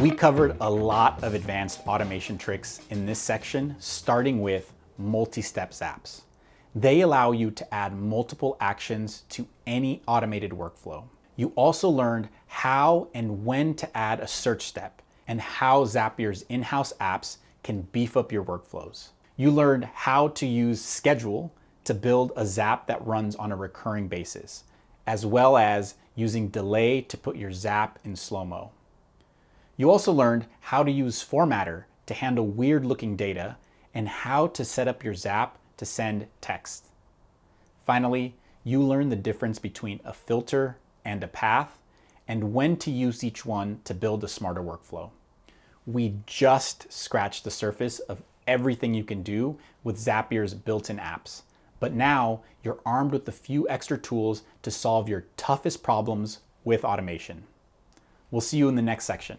We covered a lot of advanced automation tricks in this section, starting with multi-step Zaps. They allow you to add multiple actions to any automated workflow. You also learned how and when to add a search step and how Zapier's in-house apps can beef up your workflows. You learned how to use Schedule to build a Zap that runs on a recurring basis, as well as using Delay to put your Zap in slow-mo. You also learned how to use Formatter to handle weird-looking data and how to set up your Zap to send text. Finally, you learned the difference between a filter and a path and when to use each one to build a smarter workflow. We just scratched the surface of everything you can do with Zapier's built-in apps. But now you're armed with a few extra tools to solve your toughest problems with automation. We'll see you in the next section.